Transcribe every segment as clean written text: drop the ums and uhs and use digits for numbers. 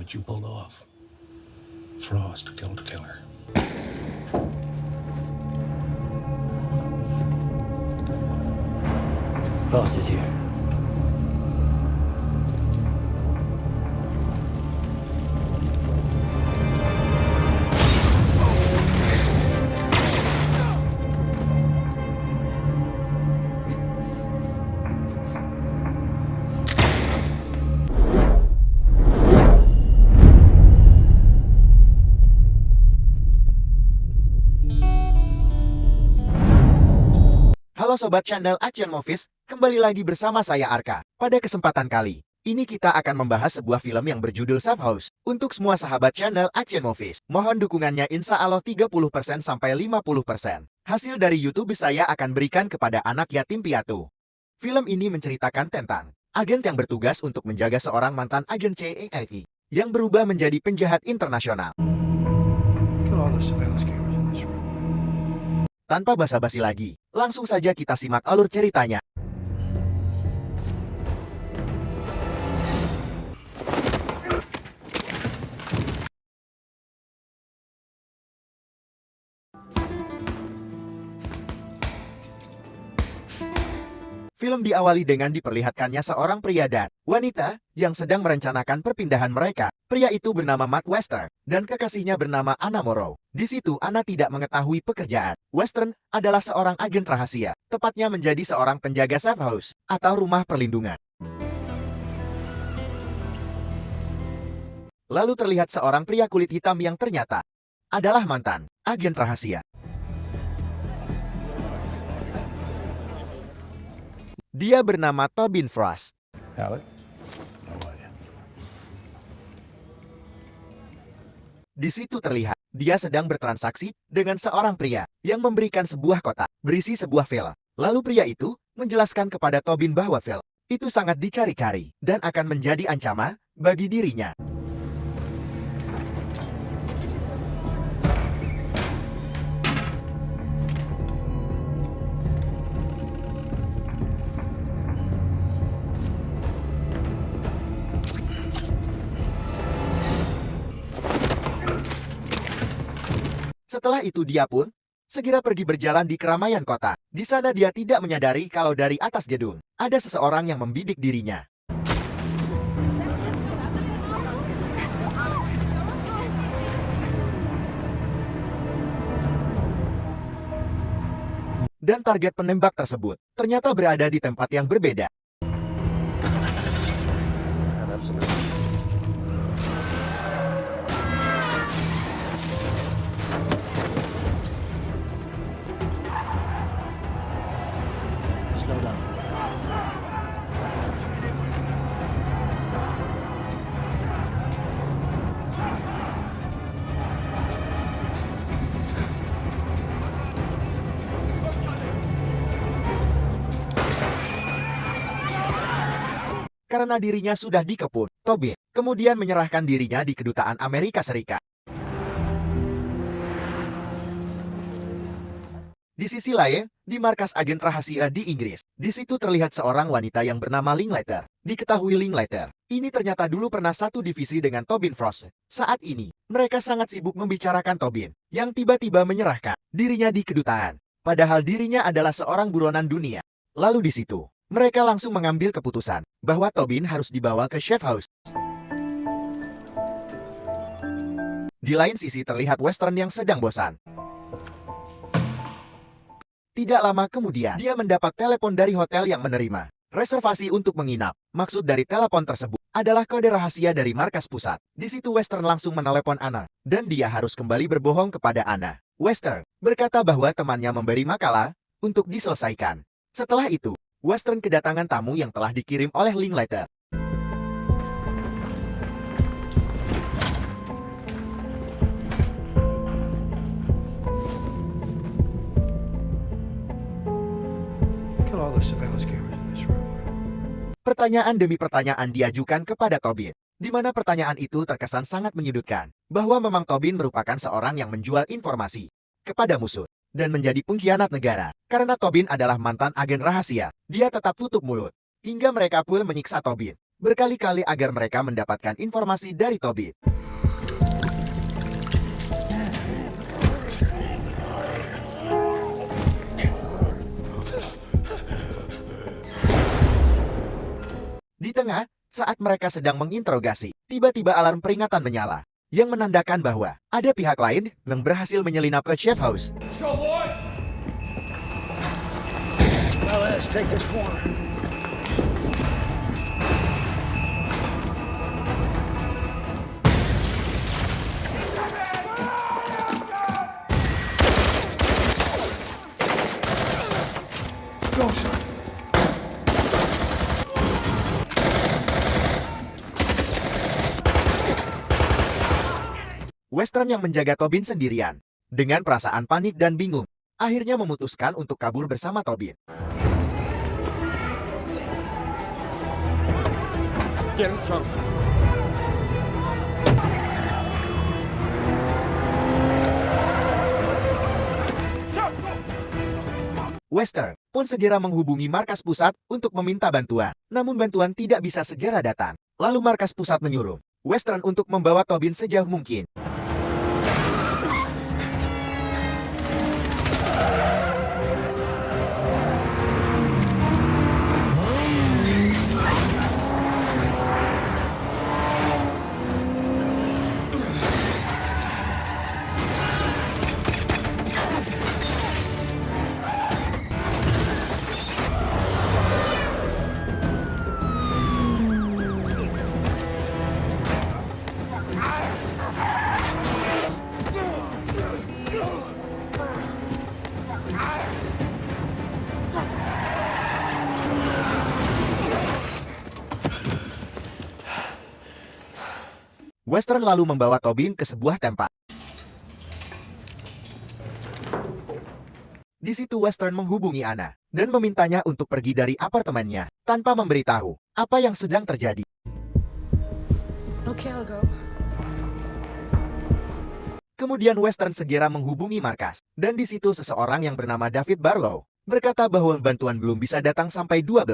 what you pulled off. Frost killed Killer. Frost is here. Halo Sobat Channel Action Movies, kembali lagi bersama saya Arka. Pada kesempatan kali ini kita akan membahas sebuah film yang berjudul Safe House. Untuk semua sahabat Channel Action Movies, mohon dukungannya insya Allah 30% sampai 50%. Hasil dari YouTube saya akan berikan kepada anak yatim piatu. Film ini menceritakan tentang agen yang bertugas untuk menjaga seorang mantan agen CIA yang berubah menjadi penjahat internasional. Kill all the surveillance cameras in this room. Tanpa basa-basi lagi, langsung saja kita simak alur ceritanya. Film diawali dengan diperlihatkannya seorang pria dan wanita yang sedang merencanakan perpindahan mereka. Pria itu bernama Matt Western dan kekasihnya bernama Anna Morrow. Di situ Anna tidak mengetahui pekerjaan. Western adalah seorang agen rahasia, tepatnya menjadi seorang penjaga safe house atau rumah perlindungan. Lalu terlihat seorang pria kulit hitam yang ternyata adalah mantan agen rahasia. Dia bernama Tobin Frost. Alec? How are you? Di situ terlihat dia sedang bertransaksi dengan seorang pria yang memberikan sebuah kotak berisi sebuah file. Lalu pria itu menjelaskan kepada Tobin bahwa file itu sangat dicari-cari dan akan menjadi ancaman bagi dirinya. Setelah itu dia pun segera pergi berjalan di keramaian kota. Di sana dia tidak menyadari kalau dari atas gedung ada seseorang yang membidik dirinya. Dan target penembak tersebut ternyata berada di tempat yang berbeda. Slow down. Karena dirinya sudah dikepung, Tobin kemudian menyerahkan dirinya di kedutaan Amerika Serikat. Di sisi lain, di markas agen rahasia di Inggris, di situ terlihat seorang wanita yang bernama Linklater. Diketahui Linklater ini ternyata dulu pernah satu divisi dengan Tobin Frost. Saat ini, mereka sangat sibuk membicarakan Tobin yang tiba-tiba menyerahkan dirinya di kedutaan. Padahal dirinya adalah seorang buronan dunia. Lalu di situ, mereka langsung mengambil keputusan bahwa Tobin harus dibawa ke Safe House. Di lain sisi terlihat Western yang sedang bosan. Tidak lama kemudian, dia mendapat telepon dari hotel yang menerima reservasi untuk menginap. Maksud dari telepon tersebut adalah kode rahasia dari markas pusat. Di situ Western langsung menelepon Anna, dan dia harus kembali berbohong kepada Anna. Western berkata bahwa temannya memberi makalah untuk diselesaikan. Setelah itu, Western kedatangan tamu yang telah dikirim oleh Linklater. Kill all the surveillance cameras in this room. Pertanyaan demi pertanyaan diajukan kepada Tobin, di mana pertanyaan itu terkesan sangat menyudutkan, bahwa memang Tobin merupakan seorang yang menjual informasi kepada musuh dan menjadi pengkhianat negara. Karena Tobin adalah mantan agen rahasia, dia tetap tutup mulut. Hingga mereka pun menyiksa Tobin berkali-kali agar mereka mendapatkan informasi dari Tobin. Di tengah, saat mereka sedang menginterogasi, tiba-tiba alarm peringatan menyala, yang menandakan bahwa ada pihak lain yang berhasil menyelinap ke Chef House. Let's go, boys! Well, let's take this corner. Go, son! Western yang menjaga Tobin sendirian, dengan perasaan panik dan bingung, akhirnya memutuskan untuk kabur bersama Tobin. Get in the trunk. Western pun segera menghubungi markas pusat untuk meminta bantuan. Namun bantuan tidak bisa segera datang. Lalu markas pusat menyuruh Western untuk membawa Tobin sejauh mungkin. Western lalu membawa Tobin ke sebuah tempat. Di situ Western menghubungi Anna dan memintanya untuk pergi dari apartemennya tanpa memberitahu apa yang sedang terjadi. Okay, I'll go. Kemudian Western segera menghubungi markas dan di situ seseorang yang bernama David Barlow berkata bahwa bantuan belum bisa datang sampai 12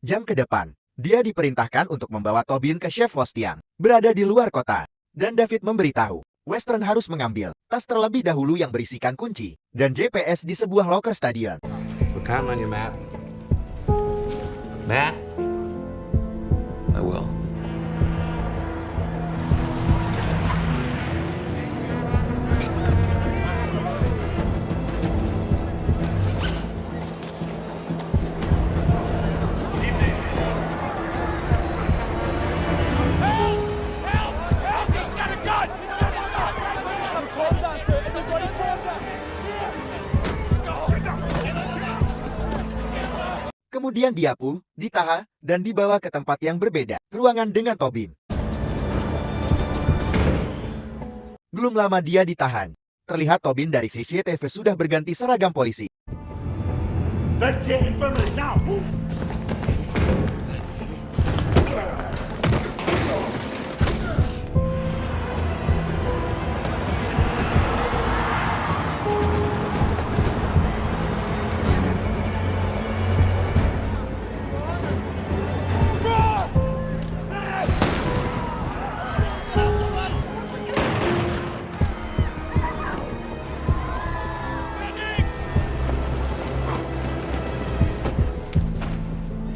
jam ke depan. Dia diperintahkan untuk membawa Tobin ke Chef House yang berada di luar kota. Dan David memberitahu, Western harus mengambil tas terlebih dahulu yang berisikan kunci dan GPS di sebuah locker stadion. We're counting on you, Matt. Matt? I will. Kemudian dia pun ditahan dan dibawa ke tempat yang berbeda, ruangan dengan Tobin. Belum lama dia ditahan. Terlihat Tobin dari CCTV sudah berganti seragam polisi.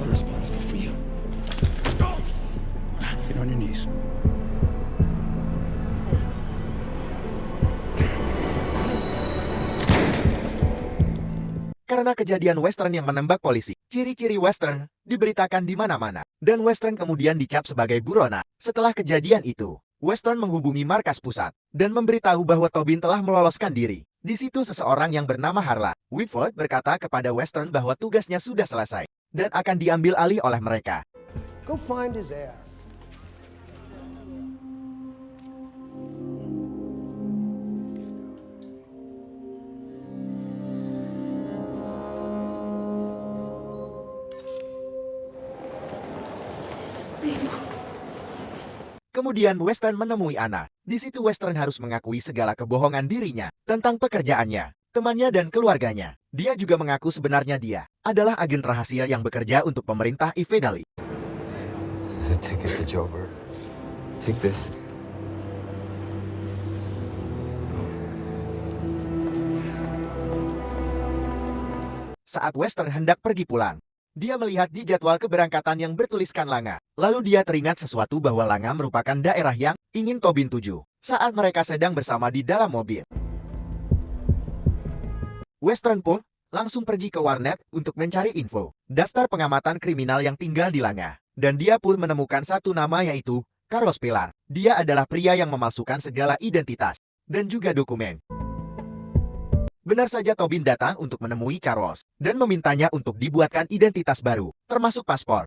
I'm responsible for you. Get on your knees. Karena kejadian Western yang menembak polisi, ciri-ciri Western diberitakan di mana-mana. Dan Western kemudian dicap sebagai buronan. Setelah kejadian itu, Western menghubungi markas pusat dan memberitahu bahwa Tobin telah meloloskan diri. Di situ seseorang yang bernama Harla Whitford berkata kepada Western bahwa tugasnya sudah selesai dan akan diambil alih oleh mereka. Go find his ass. Kemudian Western menemui Anna. Di situ Western harus mengakui segala kebohongan dirinya tentang pekerjaannya, temannya dan keluarganya. Dia juga mengaku sebenarnya dia adalah agen rahasia yang bekerja untuk pemerintah Ivedali. is a ticket to Joburg. Take this. Saat Western hendak pergi pulang, dia melihat di jadwal keberangkatan yang bertuliskan Langa. Lalu dia teringat sesuatu bahwa Langa merupakan daerah yang ingin Tobin tuju saat mereka sedang bersama di dalam mobil. Western pun langsung pergi ke warnet untuk mencari info daftar pengamatan kriminal yang tinggal di Langa. Dan dia pun menemukan satu nama, yaitu Carlos Pilar. Dia adalah pria yang memalsukan segala identitas dan juga dokumen. Benar saja, Tobin datang untuk menemui Carlos dan memintanya untuk dibuatkan identitas baru, termasuk paspor.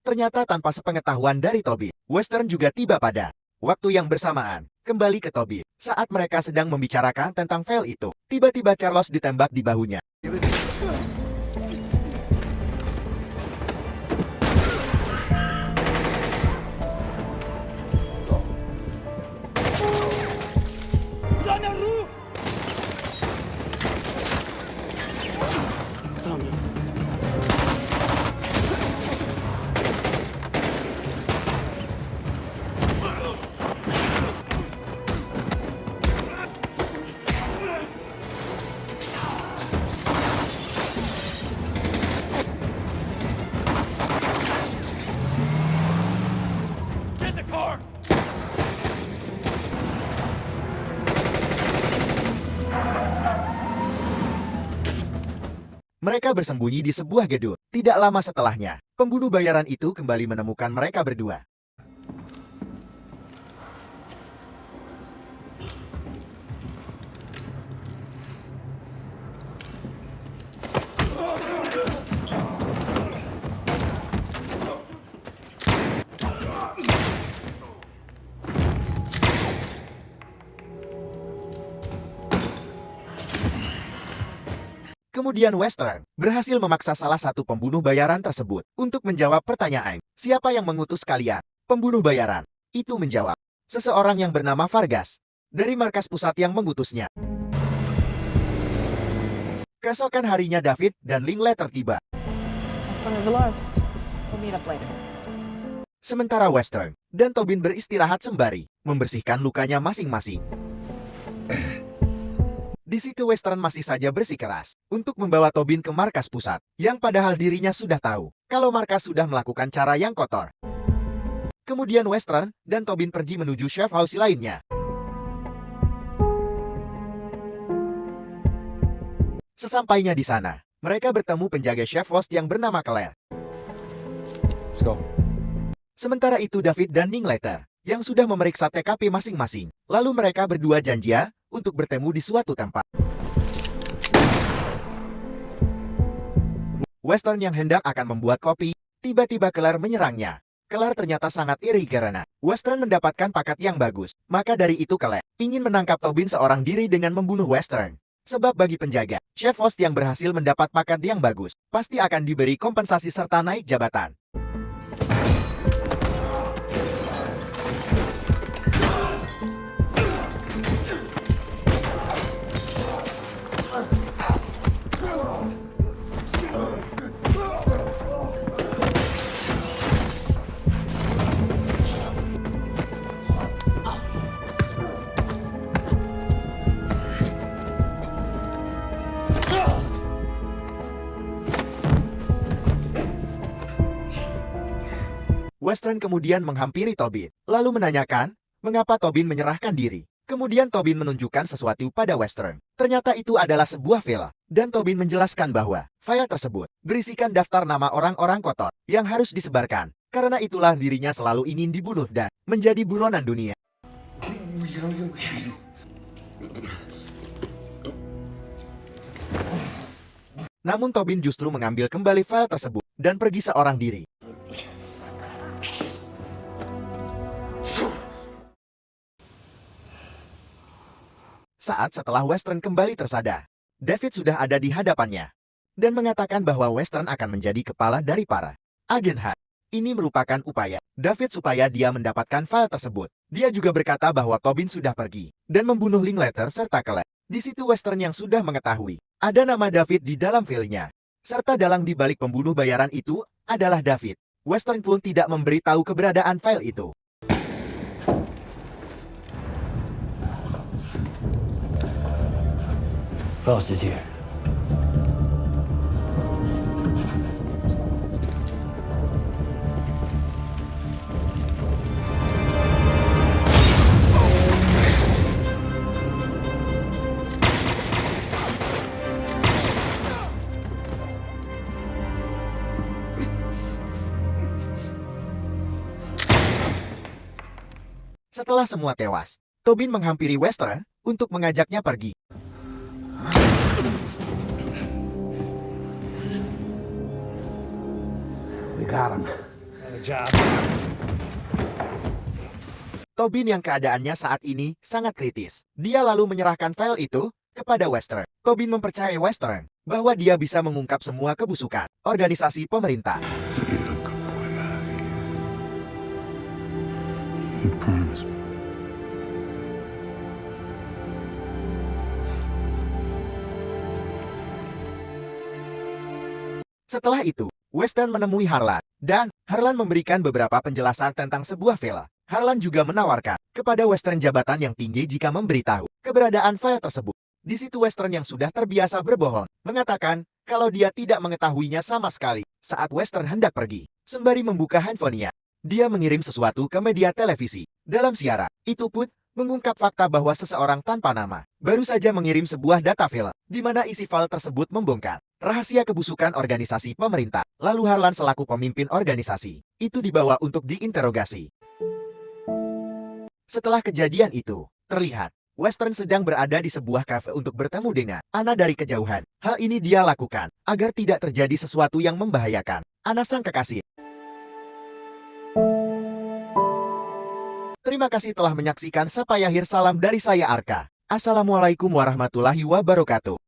Ternyata tanpa sepengetahuan dari Tobin, Western juga tiba pada waktu yang bersamaan. Kembali ke Tobin, saat mereka sedang membicarakan tentang file itu, tiba-tiba Carlos ditembak di bahunya. Mereka bersembunyi di sebuah gedung. Tidak lama setelahnya, pembunuh bayaran itu kembali menemukan mereka berdua. Kemudian Western berhasil memaksa salah satu pembunuh bayaran tersebut untuk menjawab pertanyaan, "Siapa yang mengutus kalian?" Pembunuh bayaran itu menjawab, "Seseorang yang bernama Vargas dari markas pusat yang mengutusnya." Keesokan harinya David dan Linklater tiba. Sementara Western dan Tobin beristirahat sembari membersihkan lukanya masing-masing. Di situ Western masih saja bersikeras untuk membawa Tobin ke markas pusat, yang padahal dirinya sudah tahu kalau markas sudah melakukan cara yang kotor. Kemudian Western dan Tobin pergi menuju chef house lainnya. Sesampainya di sana, mereka bertemu penjaga chef house yang bernama Claire. Let's go. Sementara itu David dan Linklater yang sudah memeriksa TKP masing-masing. Lalu mereka berdua janjian untuk bertemu di suatu tempat. Western yang hendak akan membuat kopi, tiba-tiba Claire menyerangnya. Claire ternyata sangat iri karena Western mendapatkan paket yang bagus. Maka dari itu Claire ingin menangkap Tobin seorang diri dengan membunuh Western. Sebab bagi penjaga, chef host yang berhasil mendapat paket yang bagus, pasti akan diberi kompensasi serta naik jabatan. Western kemudian menghampiri Tobin, lalu menanyakan mengapa Tobin menyerahkan diri. Kemudian Tobin menunjukkan sesuatu pada Western. Ternyata itu adalah sebuah file, dan Tobin menjelaskan bahwa file tersebut berisikan daftar nama orang-orang kotor yang harus disebarkan. Karena itulah dirinya selalu ingin dibunuh dan menjadi buronan dunia. Namun Tobin justru mengambil kembali file tersebut dan pergi seorang diri. Saat setelah Western kembali tersadar, David sudah ada di hadapannya dan mengatakan bahwa Western akan menjadi kepala dari para agen H. Ini merupakan upaya David supaya dia mendapatkan file tersebut. Dia juga berkata bahwa Tobin sudah pergi dan membunuh Linklater serta Claire. Di situ Western yang sudah mengetahui ada nama David di dalam filenya. Serta dalang di balik pembunuh bayaran itu adalah David. Western pun tidak memberitahu keberadaan file itu. Faust is here. Setelah semua tewas, Tobin menghampiri Western untuk mengajaknya pergi. We got him. Tobin yang keadaannya saat ini sangat kritis. Dia lalu menyerahkan file itu kepada Western. Tobin mempercayai Western bahwa dia bisa mengungkap semua kebusukan organisasi pemerintah. You're a good boy, Matthew. You promise me. Setelah itu, Western menemui Harlan, dan Harlan memberikan beberapa penjelasan tentang sebuah file. Harlan juga menawarkan kepada Western jabatan yang tinggi jika memberitahu keberadaan file tersebut. Di situ Western yang sudah terbiasa berbohong, mengatakan kalau dia tidak mengetahuinya sama sekali saat Western hendak pergi. Sembari membuka handphonenya, dia mengirim sesuatu ke media televisi. Dalam siaran, itu pun mengungkap fakta bahwa seseorang tanpa nama baru saja mengirim sebuah data file, di mana isi file tersebut membongkar rahasia kebusukan organisasi pemerintah. Lalu Harlan selaku pemimpin organisasi itu dibawa untuk diinterogasi. Setelah kejadian itu, terlihat Western sedang berada di sebuah kafe untuk bertemu dengan Anna dari kejauhan. Hal ini dia lakukan agar tidak terjadi sesuatu yang membahayakan Anna sang kekasih. Terima kasih telah menyaksikan Sampai Akhir. Salam dari saya Arka. Assalamualaikum warahmatullahi wabarakatuh.